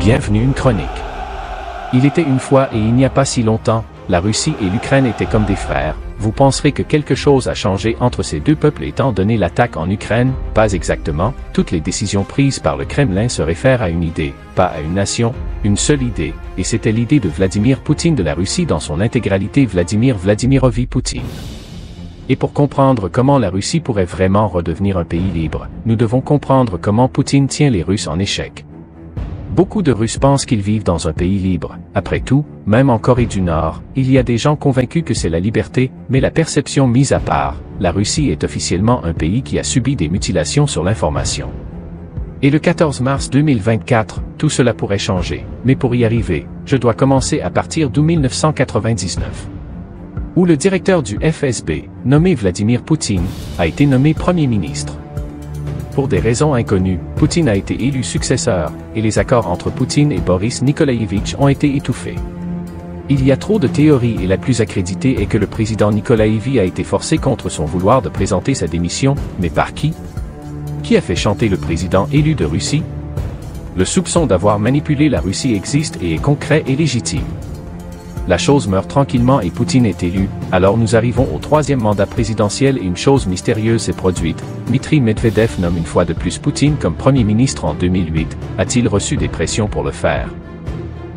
Bienvenue une chronique. Il était une fois et il n'y a pas si longtemps, la Russie et l'Ukraine étaient comme des frères. Vous penserez que quelque chose a changé entre ces deux peuples étant donné l'attaque en Ukraine? Pas exactement. Toutes les décisions prises par le Kremlin se réfèrent à une idée, pas à une nation, une seule idée, et c'était l'idée de Vladimir Poutine de la Russie dans son intégralité, Vladimir Vladimirovitch Poutine. Et pour comprendre comment la Russie pourrait vraiment redevenir un pays libre, nous devons comprendre comment Poutine tient les Russes en échec. Beaucoup de Russes pensent qu'ils vivent dans un pays libre. Après tout, même en Corée du Nord, il y a des gens convaincus que c'est la liberté, mais la perception mise à part, la Russie est officiellement un pays qui a subi des mutilations sur l'information. Et le 14 mars 2024, tout cela pourrait changer. Mais pour y arriver, je dois commencer à partir d'août 1999. Où le directeur du FSB, nommé Vladimir Poutine, a été nommé Premier ministre. Pour des raisons inconnues, Poutine a été élu successeur, et les accords entre Poutine et Boris Nikolaïevitch ont été étouffés. Il y a trop de théories et la plus accréditée est que le président Nikolaïevitch a été forcé contre son vouloir de présenter sa démission, mais par qui? Qui a fait chanter le président élu de Russie? Le soupçon d'avoir manipulé la Russie existe et est concret et légitime. La chose meurt tranquillement et Poutine est élu, alors nous arrivons au troisième mandat présidentiel et une chose mystérieuse s'est produite. Dmitri Medvedev nomme une fois de plus Poutine comme Premier ministre en 2008, a-t-il reçu des pressions pour le faire?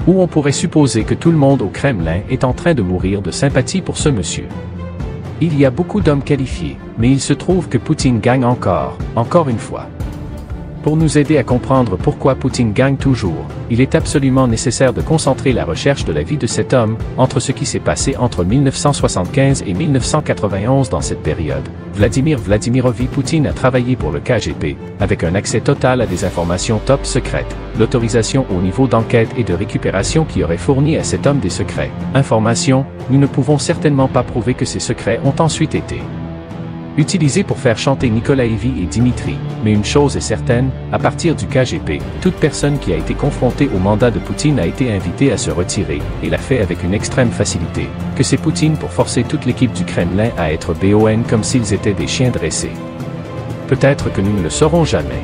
Ou on pourrait supposer que tout le monde au Kremlin est en train de mourir de sympathie pour ce monsieur. Il y a beaucoup d'hommes qualifiés, mais il se trouve que Poutine gagne encore une fois. Pour nous aider à comprendre pourquoi Poutine gagne toujours, il est absolument nécessaire de concentrer la recherche de la vie de cet homme, entre ce qui s'est passé entre 1975 et 1991 dans cette période. Vladimir Vladimirovitch Poutine a travaillé pour le KGB, avec un accès total à des informations top secrètes, l'autorisation au niveau d'enquête et de récupération qui aurait fourni à cet homme des secrets. Informations, nous ne pouvons certainement pas prouver que ces secrets ont ensuite été utilisé pour faire chanter Nikolaïevitch et Dimitri, mais une chose est certaine, à partir du KGB, toute personne qui a été confrontée au mandat de Poutine a été invitée à se retirer, et l'a fait avec une extrême facilité, que c'est Poutine pour forcer toute l'équipe du Kremlin à être BON comme s'ils étaient des chiens dressés. Peut-être que nous ne le saurons jamais.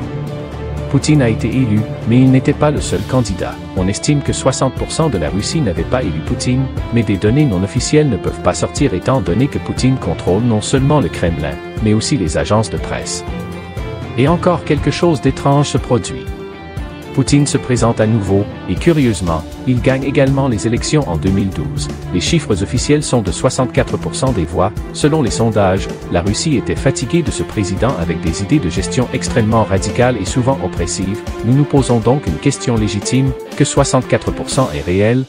Poutine a été élu, mais il n'était pas le seul candidat. On estime que 60% de la Russie n'avait pas élu Poutine, mais des données non officielles ne peuvent pas sortir étant donné que Poutine contrôle non seulement le Kremlin, mais aussi les agences de presse. Et encore quelque chose d'étrange se produit. Poutine se présente à nouveau, et curieusement, il gagne également les élections en 2012. Les chiffres officiels sont de 64% des voix. Selon les sondages, la Russie était fatiguée de ce président avec des idées de gestion extrêmement radicales et souvent oppressives. Nous nous posons donc une question légitime, que 64% est réel?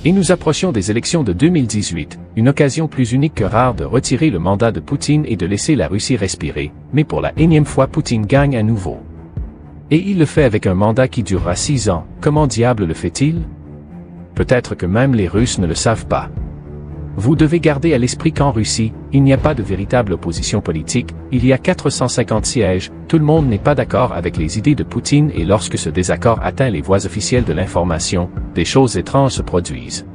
Et nous approchions des élections de 2018, une occasion plus unique que rare de retirer le mandat de Poutine et de laisser la Russie respirer, mais pour la énième fois Poutine gagne à nouveau. Et il le fait avec un mandat qui durera 6 ans. Comment diable le fait-il? Peut-être que même les Russes ne le savent pas. Vous devez garder à l'esprit qu'en Russie, il n'y a pas de véritable opposition politique, il y a 450 sièges, tout le monde n'est pas d'accord avec les idées de Poutine et lorsque ce désaccord atteint les voies officielles de l'information, des choses étranges se produisent.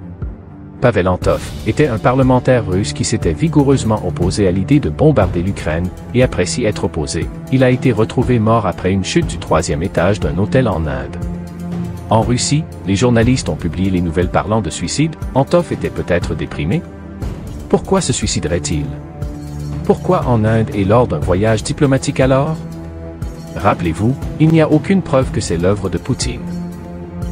Pavel Antov était un parlementaire russe qui s'était vigoureusement opposé à l'idée de bombarder l'Ukraine, et après s'y être opposé, il a été retrouvé mort après une chute du 3e étage d'un hôtel en Inde. En Russie, les journalistes ont publié les nouvelles parlant de suicide. Antov était peut-être déprimé? Pourquoi se suiciderait-il? Pourquoi en Inde et lors d'un voyage diplomatique alors? Rappelez-vous, il n'y a aucune preuve que c'est l'œuvre de Poutine.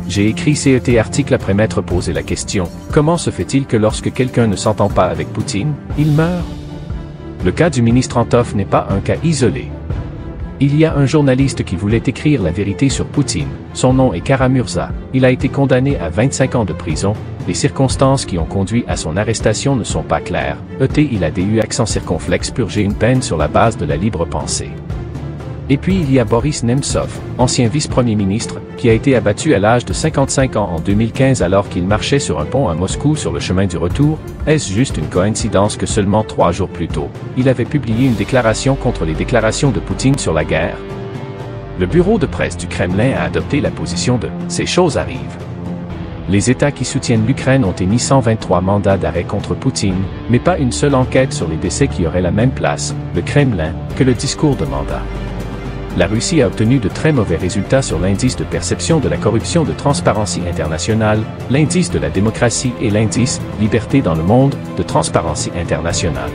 J'ai écrit cet article après m'être posé la question, comment se fait-il que lorsque quelqu'un ne s'entend pas avec Poutine, il meurt? Le cas du ministre Antov n'est pas un cas isolé. Il y a un journaliste qui voulait écrire la vérité sur Poutine, son nom est Kara-Murza, il a été condamné à 25 ans de prison, les circonstances qui ont conduit à son arrestation ne sont pas claires, il a eu accent circonflexe purgé une peine sur la base de la libre pensée. Et puis il y a Boris Nemtsov, ancien vice-premier ministre, qui a été abattu à l'âge de 55 ans en 2015 alors qu'il marchait sur un pont à Moscou sur le chemin du retour. Est-ce juste une coïncidence que seulement 3 jours plus tôt, il avait publié une déclaration contre les déclarations de Poutine sur la guerre? Le bureau de presse du Kremlin a adopté la position de « ces choses arrivent ». Les États qui soutiennent l'Ukraine ont émis 123 mandats d'arrêt contre Poutine, mais pas une seule enquête sur les décès qui auraient la même place, le Kremlin, que le discours de mandat. La Russie a obtenu de très mauvais résultats sur l'indice de perception de la corruption de Transparency International, l'indice de la démocratie et l'indice Liberté dans le monde de Transparency International.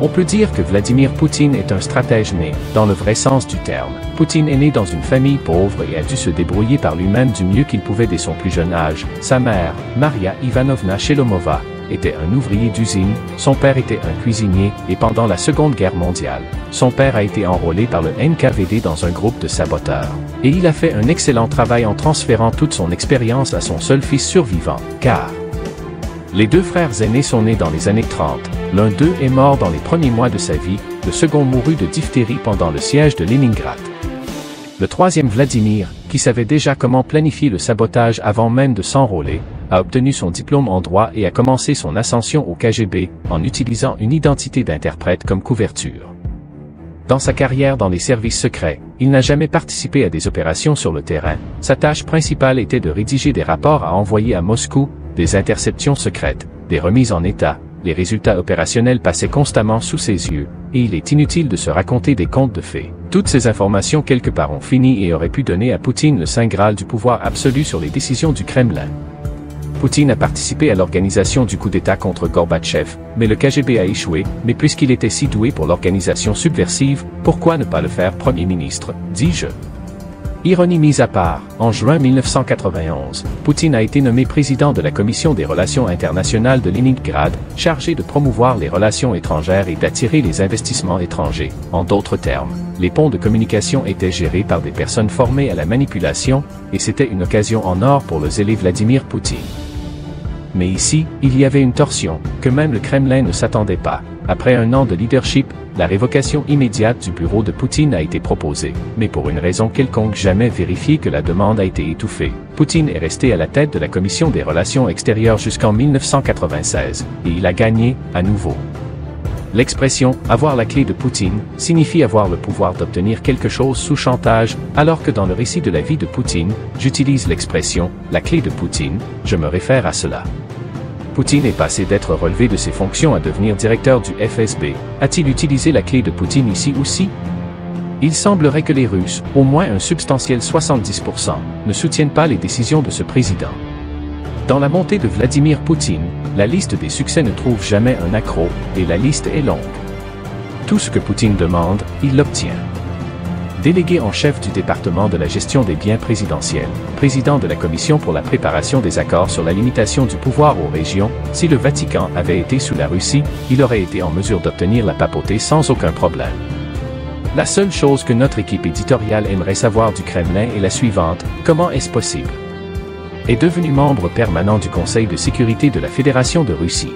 On peut dire que Vladimir Poutine est un stratège né, dans le vrai sens du terme. Poutine est né dans une famille pauvre et a dû se débrouiller par lui-même du mieux qu'il pouvait dès son plus jeune âge. Sa mère, Maria Ivanovna Shelomova, était un ouvrier d'usine, son père était un cuisinier, et pendant la Seconde Guerre mondiale, son père a été enrôlé par le NKVD dans un groupe de saboteurs. Et il a fait un excellent travail en transférant toute son expérience à son seul fils survivant, car les deux frères aînés sont nés dans les années 30, l'un d'eux est mort dans les premiers mois de sa vie, le second mourut de diphtérie pendant le siège de Leningrad. Le troisième Vladimir, qui savait déjà comment planifier le sabotage avant même de s'enrôler, a obtenu son diplôme en droit et a commencé son ascension au KGB en utilisant une identité d'interprète comme couverture. Dans sa carrière dans les services secrets, il n'a jamais participé à des opérations sur le terrain. Sa tâche principale était de rédiger des rapports à envoyer à Moscou, des interceptions secrètes, des remises en état. Les résultats opérationnels passaient constamment sous ses yeux, et il est inutile de se raconter des contes de fées. Toutes ces informations quelque part ont fini et auraient pu donner à Poutine le saint graal du pouvoir absolu sur les décisions du Kremlin. Poutine a participé à l'organisation du coup d'État contre Gorbatchev, mais le KGB a échoué, mais puisqu'il était si doué pour l'organisation subversive, pourquoi ne pas le faire Premier ministre, dis-je. Ironie mise à part, en juin 1991, Poutine a été nommé président de la Commission des Relations internationales de Leningrad, chargé de promouvoir les relations étrangères et d'attirer les investissements étrangers. En d'autres termes, les ponts de communication étaient gérés par des personnes formées à la manipulation, et c'était une occasion en or pour le zélé Vladimir Poutine. Mais ici, il y avait une torsion, que même le Kremlin ne s'attendait pas. Après un an de leadership, la révocation immédiate du bureau de Poutine a été proposée, mais pour une raison quelconque jamais vérifiée que la demande a été étouffée. Poutine est resté à la tête de la Commission des Relations extérieures jusqu'en 1996, et il a gagné, à nouveau. L'expression « avoir la clé de Poutine » signifie avoir le pouvoir d'obtenir quelque chose sous chantage, alors que dans le récit de la vie de Poutine, j'utilise l'expression « la clé de Poutine », je me réfère à cela. Poutine est passé d'être relevé de ses fonctions à devenir directeur du FSB. A-t-il utilisé la clé de Poutine ici aussi? Il semblerait que les Russes, au moins un substantiel 70%, ne soutiennent pas les décisions de ce président. Dans la montée de Vladimir Poutine, la liste des succès ne trouve jamais un accroc, et la liste est longue. Tout ce que Poutine demande, il l'obtient. Délégué en chef du département de la gestion des biens présidentiels, président de la Commission pour la préparation des accords sur la limitation du pouvoir aux régions, si le Vatican avait été sous la Russie, il aurait été en mesure d'obtenir la papauté sans aucun problème. La seule chose que notre équipe éditoriale aimerait savoir du Kremlin est la suivante: comment est-ce possible? Est devenu membre permanent du Conseil de sécurité de la Fédération de Russie.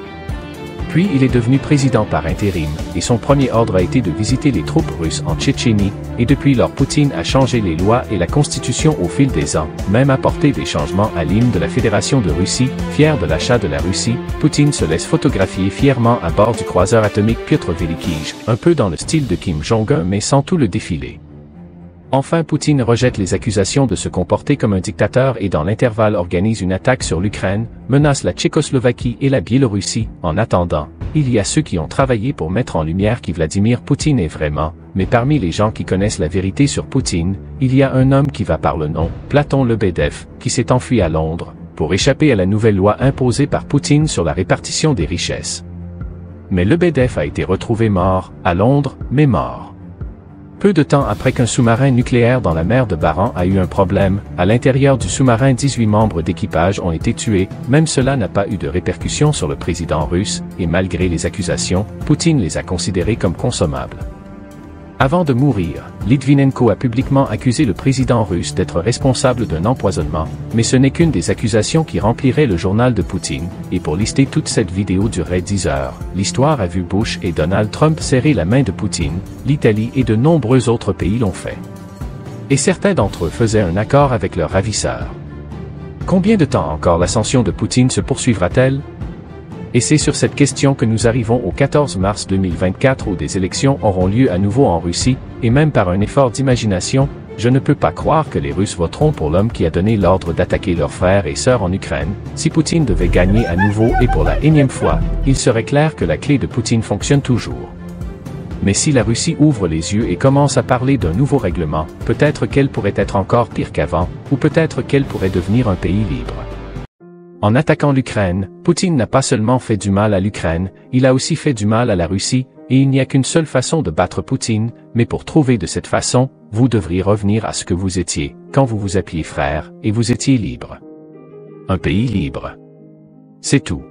Puis il est devenu président par intérim, et son premier ordre a été de visiter les troupes russes en Tchétchénie, et depuis lors Poutine a changé les lois et la constitution au fil des ans, même apporté des changements à l'hymne de la Fédération de Russie. Fier de l'achat de la Russie, Poutine se laisse photographier fièrement à bord du croiseur atomique Piotr Velikij, un peu dans le style de Kim Jong-un mais sans tout le défilé. Enfin, Poutine rejette les accusations de se comporter comme un dictateur et dans l'intervalle organise une attaque sur l'Ukraine, menace la Tchécoslovaquie et la Biélorussie. En attendant, il y a ceux qui ont travaillé pour mettre en lumière qui Vladimir Poutine est vraiment, mais parmi les gens qui connaissent la vérité sur Poutine, il y a un homme qui va par le nom, Platon Lebedev, qui s'est enfui à Londres, pour échapper à la nouvelle loi imposée par Poutine sur la répartition des richesses. Mais Lebedev a été retrouvé mort, à Londres, mais mort. Peu de temps après qu'un sous-marin nucléaire dans la mer de Barents a eu un problème, à l'intérieur du sous-marin 18 membres d'équipage ont été tués, même cela n'a pas eu de répercussions sur le président russe, et malgré les accusations, Poutine les a considérés comme consommables. Avant de mourir, Litvinenko a publiquement accusé le président russe d'être responsable d'un empoisonnement, mais ce n'est qu'une des accusations qui remplirait le journal de Poutine, et pour lister toute cette vidéo durerait 10 heures. L'histoire a vu Bush et Donald Trump serrer la main de Poutine, l'Italie et de nombreux autres pays l'ont fait. Et certains d'entre eux faisaient un accord avec leurs ravisseurs. Combien de temps encore l'ascension de Poutine se poursuivra-t-elle? Et c'est sur cette question que nous arrivons au 14 mars 2024 où des élections auront lieu à nouveau en Russie, et même par un effort d'imagination, je ne peux pas croire que les Russes voteront pour l'homme qui a donné l'ordre d'attaquer leurs frères et sœurs en Ukraine. Si Poutine devait gagner à nouveau et pour la énième fois, il serait clair que la clé de Poutine fonctionne toujours. Mais si la Russie ouvre les yeux et commence à parler d'un nouveau règlement, peut-être qu'elle pourrait être encore pire qu'avant, ou peut-être qu'elle pourrait devenir un pays libre. En attaquant l'Ukraine, Poutine n'a pas seulement fait du mal à l'Ukraine, il a aussi fait du mal à la Russie, et il n'y a qu'une seule façon de battre Poutine, mais pour trouver de cette façon, vous devriez revenir à ce que vous étiez, quand vous vous appeliez frère, et vous étiez libre. Un pays libre. C'est tout.